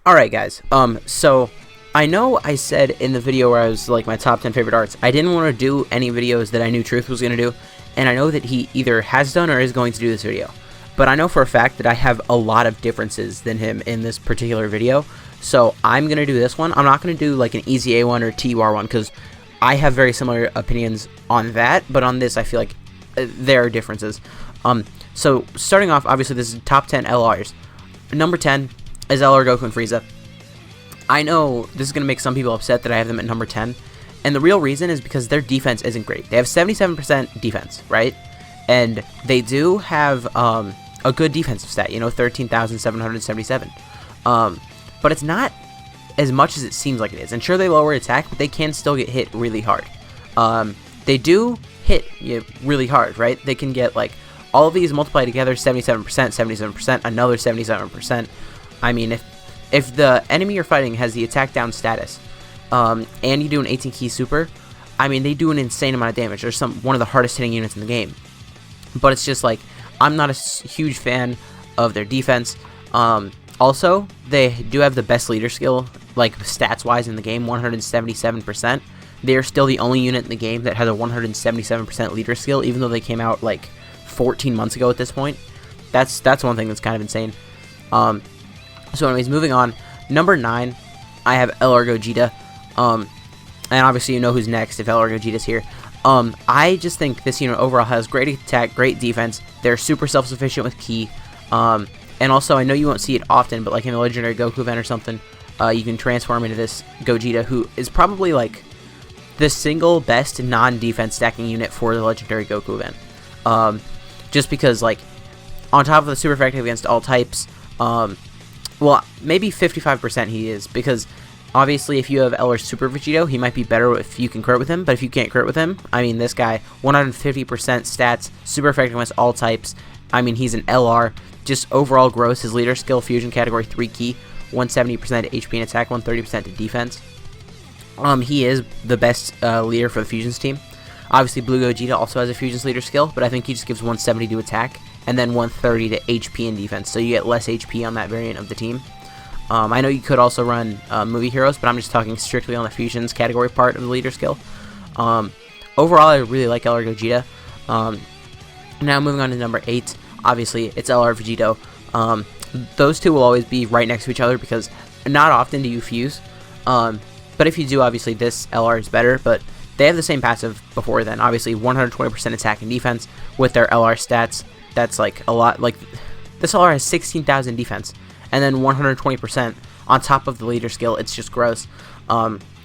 Alright guys, so I know I said in the video where I was like my top 10 favorite arts, I didn't want to do any videos that I knew Truth was going to do, and I know that he either has done or is going to do this video. But I know for a fact that I have a lot of differences than him in this particular video, so I'm going to do this one. I'm not going to do like an easy A1 or TUR one, because I have very similar opinions on that, but on this I feel like there are differences. So starting off, obviously this is top 10 LRs. Number 10 is LR Goku and Frieza. I know this is going to make some people upset that I have them at number 10, and the real reason is because their defense isn't great. They have 77% defense, right? And they do have a good defensive stat, 13,777. But it's not as much as it seems like it is. And sure, they lower attack, but they can still get hit really hard. They do hit really hard, right? They can get like all of these multiplied together, 77%, 77%, another 77%. I mean, if the enemy you're fighting has the attack down status, and you do an 18 key super, I mean, they do an insane amount of damage. They're one of the hardest hitting units in the game. But it's just like, I'm not a huge fan of their defense. Also, they do have the best leader skill, like stats wise in the game, 177%. They're still the only unit in the game that has a 177% leader skill, even though they came out like 14 months ago at this point. That's one thing that's kind of insane. So anyways, moving on. Number 9, I have LR Vegeta. And obviously you know who's next if LR Vegeta's here. I just think this unit overall has great attack, great defense. They're super self-sufficient with Ki. And also, I know you won't see it often, but like in the Legendary Goku event or something, you can transform into this Gogeta, who is probably like the single best non-defense stacking unit for the Legendary Goku event. Just because, like, on top of the super effective against all types, well, maybe 55% he is, because obviously if you have LR Super Vegito, he might be better if you can crit with him, but if you can't crit with him, I mean, this guy, 150% stats, super effective against all types. I mean, he's an LR, just overall gross, his leader skill, fusion category 3 key, 170% to HP and attack, 130% to defense. He is the best leader for the Fusions team. Obviously, Blue Gogeta also has a Fusions leader skill, but I think he just gives 170 to attack, and then 130 to HP and defense, so you get less HP on that variant of the team. I know you could also run movie heroes, but I'm just talking strictly on the Fusions category part of the leader skill. Overall, I really like LR Gogeta. Now moving on to number 8, obviously it's LR Vegito. Those two will always be right next to each other because not often do you fuse. But if you do, obviously this LR is better, but they have the same passive before then. Obviously 120% attack and defense with their LR stats. That's like a lot. Like, this LR has 16,000 defense, and then 120% on top of the leader skill. It's just gross.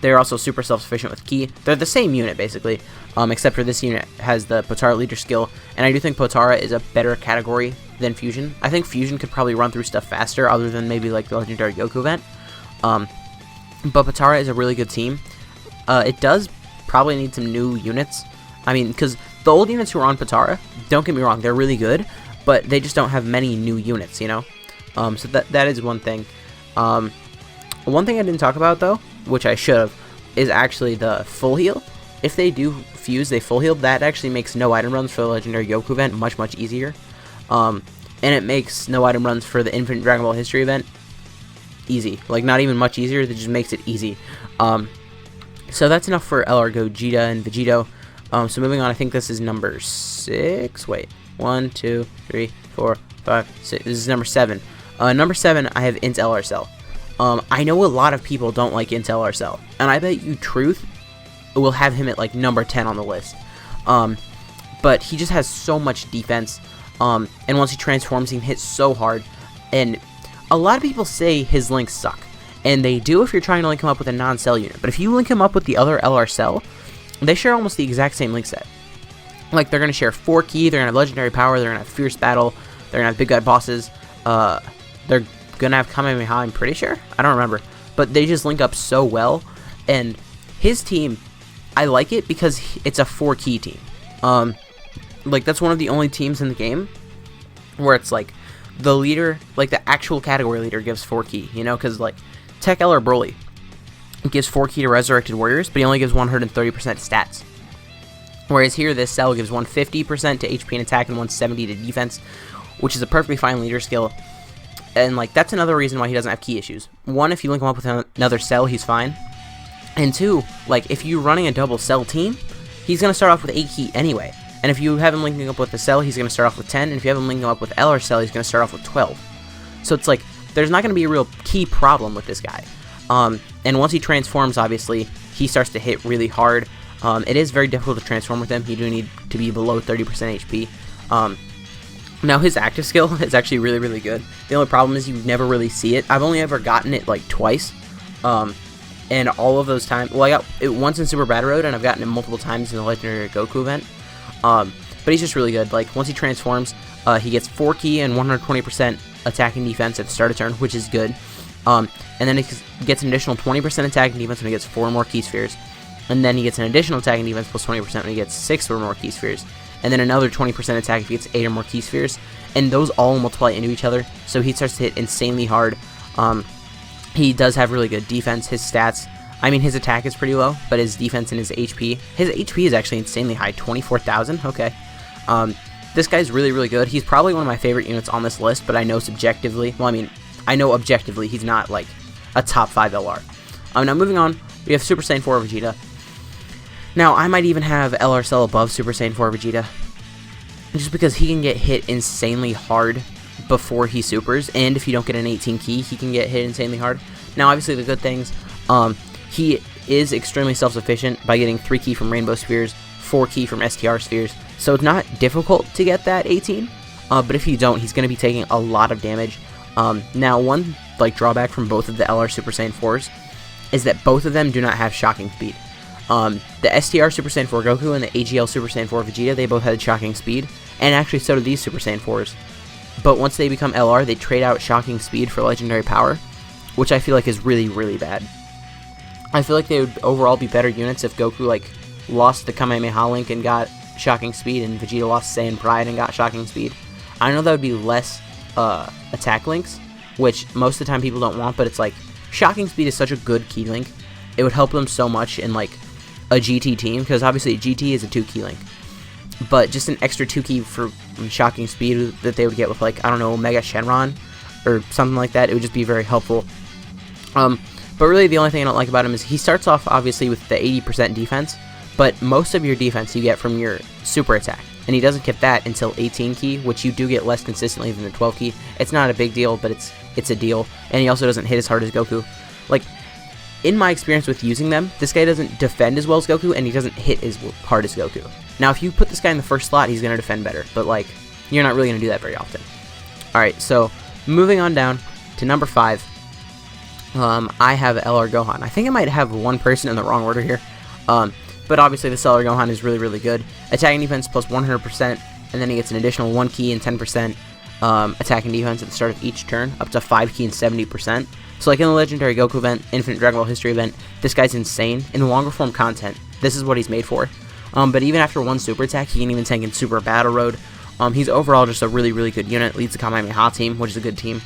They're also super self-sufficient with Ki. They're the same unit, basically, except for this unit has the Potara leader skill, and I do think Potara is a better category than Fusion. I think Fusion could probably run through stuff faster, other than maybe like the Legendary Goku event. But Potara is a really good team. It does probably need some new units. I mean, because the old units who are on Potara, don't get me wrong, they're really good, but they just don't have many new units, So that is one thing. One thing I didn't talk about, though, which I should have, is actually the full heal. If they do fuse, they full heal, that actually makes no item runs for the Legendary Goku event much, much easier. And it makes no item runs for the Infinite Dragon Ball History event easy. Like, not even much easier, that just makes it easy. So that's enough for LR Gogeta and Vegito. So moving on, I think this is number 6. Wait, 1, 2, 3, 4, 5, 6. This is number 7. Number 7, I have Int LR Cell. I know a lot of people don't like Int LR Cell, and I bet you Truth will have him at like number 10 on the list. But he just has so much defense, and once he transforms, he can hit so hard. And a lot of people say his links suck, and they do if you're trying to link him up with a non-cell unit. But if you link him up with the other LR Cell, they share almost the exact same link set. Like, they're going to share 4 Ki, they're going to have Legendary Power, they're going to have Fierce Battle, they're going to have Big Guy Bosses, they're going to have Kamehameha, I'm pretty sure? I don't remember. But they just link up so well, and his team, I like it because it's a 4 Ki team. Like, that's one of the only teams in the game where it's like, the leader, like the actual category leader gives 4 Ki, because like, Tech LR Broly gives 4 Ki to Resurrected Warriors, but he only gives 130% stats. Whereas here, this cell gives 150% to HP and attack and 170 to defense, which is a perfectly fine leader skill. And like that's another reason why he doesn't have key issues. One, if you link him up with another Cell, he's fine. And two, like if you're running a double Cell team, he's gonna start off with 8 key anyway. And if you have him linking up with the Cell, he's gonna start off with 10. And if you have him linking up with LR Cell, he's gonna start off with 12. So it's like there's not gonna be a real key problem with this guy. And once he transforms, obviously he starts to hit really hard. It is very difficult to transform with him. You do need to be below 30% HP. Now his active skill is actually really, really good. The only problem is you never really see it. I've only ever gotten it like twice. And all of those times, well, I got it once in Super Battle Road, and I've gotten it multiple times in the Legendary Goku event. But he's just really good. Like once he transforms, he gets 4 key and 120% attack and defense at the start of turn, which is good. And then he gets an additional 20% attack and defense when he gets 4 more key spheres. And then he gets an additional attack and defense plus 20% when he gets 6 or more key spheres. And then another 20% attack if he gets 8 or more key spheres. And those all multiply into each other, so he starts to hit insanely hard. He does have really good defense. His stats, I mean, his attack is pretty low, but his defense and his HP is actually insanely high, 24,000. Okay. This guy's really, really good. He's probably one of my favorite units on this list, but I know subjectively, well, I mean, I know objectively he's not like a top 5 LR. Now moving on, we have Super Saiyan 4 Vegeta. Now, I might even have LR Cell above Super Saiyan 4 Vegeta, just because he can get hit insanely hard before he supers, and if you don't get an 18 key, he can get hit insanely hard. Now, obviously, the good things, he is extremely self-sufficient by getting 3 key from Rainbow Spheres, 4 key from STR Spheres, so it's not difficult to get that 18, but if you don't, he's going to be taking a lot of damage. Now, one like drawback from both of the LR Super Saiyan 4s is that both of them do not have shocking speed. The STR Super Saiyan 4 Goku and the AGL Super Saiyan 4 Vegeta, they both had shocking speed, and actually so do these Super Saiyan 4s. But once they become LR, they trade out shocking speed for legendary power, which I feel like is really, really bad. I feel like they would overall be better units if Goku like lost the Kamehameha link and got shocking speed, and Vegeta lost Saiyan Pride and got shocking speed. I know that would be less attack links, which most of the time people don't want, but it's like shocking speed is such a good key link. It would help them so much in like a GT team, because obviously GT is a 2 key link, but just an extra 2 key for shocking speed that they would get with like, I don't know, Mega Shenron or something like that, it would just be very helpful. But really the only thing I don't like about him is he starts off obviously with the 80% defense, but most of your defense you get from your super attack, and he doesn't get that until 18 key, which you do get less consistently than the 12 key. It's not a big deal, but it's a deal, and he also doesn't hit as hard as Goku. Like, in my experience with using them, this guy doesn't defend as well as Goku, and he doesn't hit as hard as Goku. Now, if you put this guy in the first slot, he's going to defend better, but like, you're not really going to do that very often. Alright, so moving on down to number 5, I have LR Gohan. I think I might have one person in the wrong order here, but obviously this LR Gohan is really, really good. Attack and defense plus 100%, and then he gets an additional 1 key and 10% attack and defense at the start of each turn, up to 5 key and 70%. So like in the Legendary Goku event, Infinite Dragon Ball History event, this guy's insane. In the longer form content, this is what he's made for. But even after one super attack, he can even tank in Super Battle Road. He's overall just a really, really good unit. Leads the Kamehameha team, which is a good team.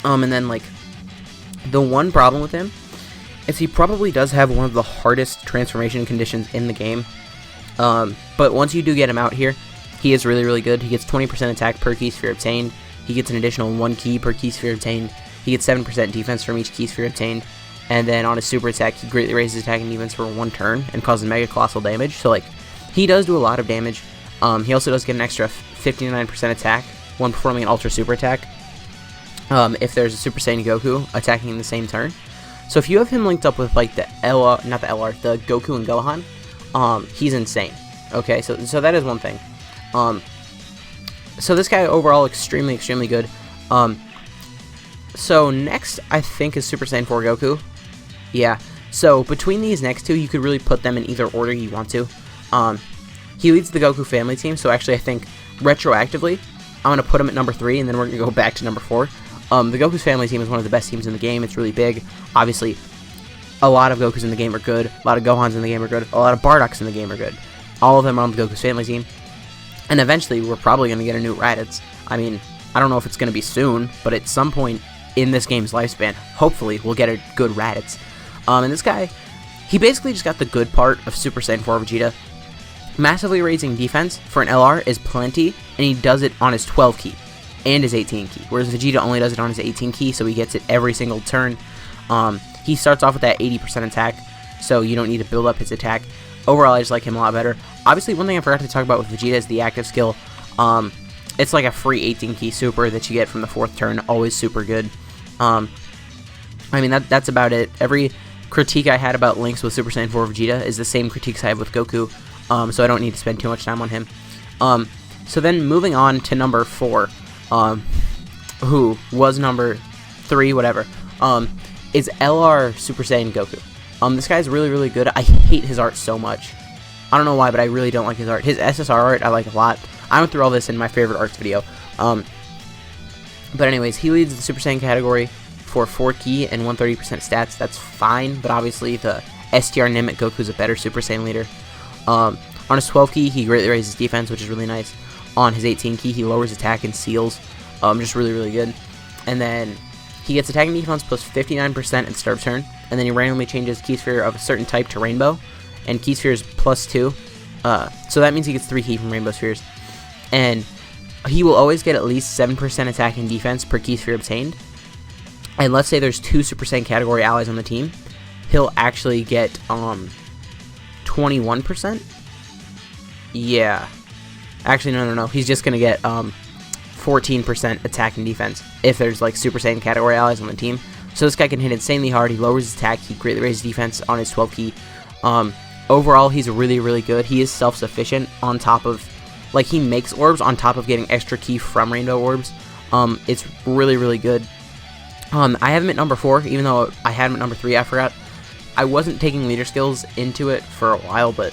And then like, the one problem with him is he probably does have one of the hardest transformation conditions in the game. But once you do get him out here, he is really, really good. He gets 20% attack per key sphere obtained. He gets an additional 1 key per key sphere obtained. He gets 7% defense from each key sphere obtained. And then on his super attack, he greatly raises attack and defense for 1 turn and causes mega colossal damage. So like, he does do a lot of damage. He also does get an extra 59% attack when performing an ultra super attack. If there's a Super Saiyan Goku attacking in the same turn. So if you have him linked up with like the the Goku and Gohan, he's insane. Okay, so that is one thing. So this guy overall extremely, extremely good. So next I think is Super Saiyan 4 Goku. Yeah. So between these next two, you could really put them in either order you want to. He leads the Goku family team, so actually I think retroactively I'm going to put him at number 3, and then we're going to go back to number 4. The Goku's family team is one of the best teams in the game. It's really big. Obviously, a lot of Gokus in the game are good. A lot of Gohans in the game are good. A lot of Bardoks in the game are good. All of them are on the Goku's family team. And eventually, we're probably going to get a new Raditz. I mean, I don't know if it's going to be soon, but at some point in this game's lifespan, hopefully, we'll get a good Raditz. And this guy, he basically just got the good part of Super Saiyan 4 Vegeta. Massively raising defense for an LR is plenty, and he does it on his 12 key. and his 18 key, whereas Vegeta only does it on his 18 key, so he gets it every single turn. He starts off with that 80% attack, so you don't need to build up his attack. Overall, I just like him a lot better. Obviously, one thing I forgot to talk about with Vegeta is the active skill. It's like a free 18 key super that you get from the 4th turn, always super good. I mean, that's about it. Every critique I had about Lynx with Super Saiyan 4 Vegeta is the same critiques I have with Goku, so I don't need to spend too much time on him. So then moving on to number 4, who was number 3, whatever, is LR Super Saiyan Goku. This guy's really, really good. I hate his art so much. I don't know why, but I really don't like his art. His SSR art I like a lot. I went through all this in my favorite arts video. But anyways, he leads the Super Saiyan category for 4 key and 130% stats. That's fine, but obviously the STR Namek Goku's a better Super Saiyan leader. On his 12 key, he greatly raises defense, which is really nice. On his 18 key, he lowers attack and seals. Just really, really good. And then he gets attack and defense plus 59% at start of turn, and then he randomly changes key sphere of a certain type to rainbow, and key sphere is plus 2. So that means he gets 3 key from rainbow spheres. And he will always get at least 7% attack and defense per key sphere obtained. And let's say there's 2 Super Saiyan category allies on the team, he'll actually get 21%. Yeah. Actually, no. He's just gonna get 14% attack and defense if there's like Super Saiyan category allies on the team. So this guy can hit insanely hard. He lowers his attack. He greatly raises defense on his 12 key. Overall, he's really, really good. He is self-sufficient on top of, like, he makes orbs on top of getting extra key from rainbow orbs. It's really, really good. I have him at number 4, even though I had him at number 3. I forgot. I wasn't taking leader skills into it for a while, but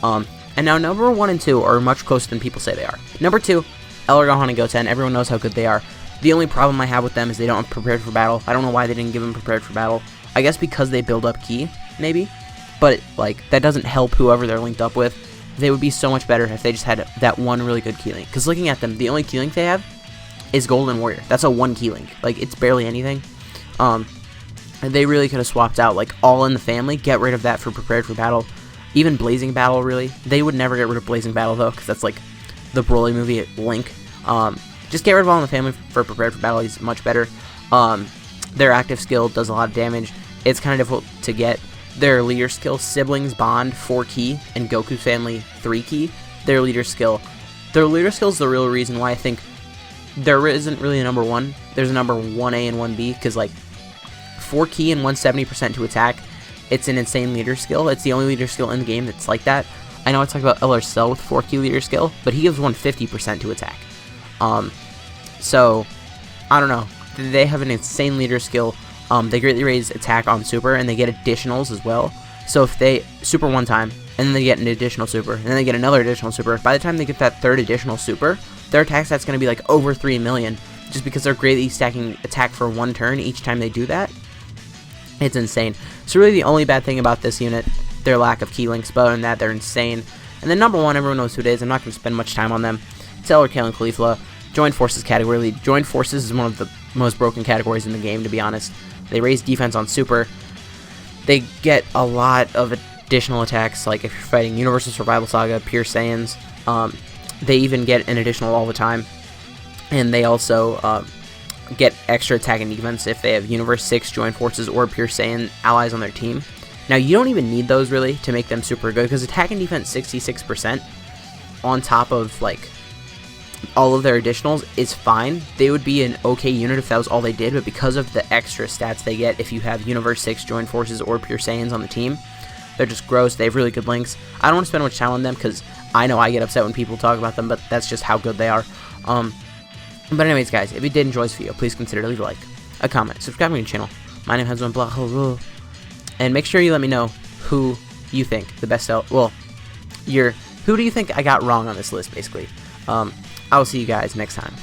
and now number 1 and 2 are much closer than people say they are. Number 2, LOhana and Goten. Everyone knows how good they are. The only problem I have with them is they don't have prepared for battle. I don't know why they didn't give them prepared for battle. I guess because they build up key, maybe. But like that doesn't help whoever they're linked up with. They would be so much better if they just had that one really good key link. Because looking at them, the only key link they have is Golden Warrior. That's a 1 key link. Like, it's barely anything. They really could have swapped out like All in the Family. Get rid of that for prepared for battle. Even Blazing Battle, really. They would never get rid of Blazing Battle though, because that's like the Broly movie Link. Just get rid of All in the Family for prepared for battle. He's much better. Their active skill does a lot of damage. It's kind of difficult to get. Their leader skill, Siblings Bond 4 key and Goku's Family 3 key. Their leader skill is the real reason why I think there isn't really a number 1. There's a number 1A and 1B, because like 4 key and 170% to attack. It's an insane leader skill. It's the only leader skill in the game that's like that. I know I talked about LR with 4 key leader skill, but he gives 150% to attack. So I don't know. They have an insane leader skill. They greatly raise attack on super, and they get additionals as well. So if they super 1 time, and then they get an additional super, and then they get another additional super, by the time they get that 3rd additional super, their attack stat's going to be like over 3 million, just because they're greatly stacking attack for 1 turn each time they do that. It's insane. So really the only bad thing about this unit, their lack of key links, but other than that, they're insane. And then number 1, everyone knows who it is. I'm not going to spend much time on them. It's Kale Caulifla. Joined Forces category lead. Joined Forces is one of the most broken categories in the game, to be honest. They raise defense on super. They get a lot of additional attacks, like if you're fighting Universal Survival Saga, Pure Saiyans. They even get an additional all the time. And they also get extra attack and defense if they have Universe 6, Joined Forces, or Pure Saiyan allies on their team. Now, you don't even need those, really, to make them super good, because attack and defense 66% on top of, like, all of their additionals is fine. They would be an okay unit if that was all they did, but because of the extra stats they get if you have Universe 6, Joined Forces, or Pure Saiyans on the team, they're just gross. They have really good links. I don't want to spend much time on them because I know I get upset when people talk about them, but that's just how good they are. But anyways, guys, if you did enjoy this video, please consider to leave a like, a comment, subscribe to my channel. My name is blah, and make sure you let me know who you think the best who do you think I got wrong on this list, basically. I will see you guys next time.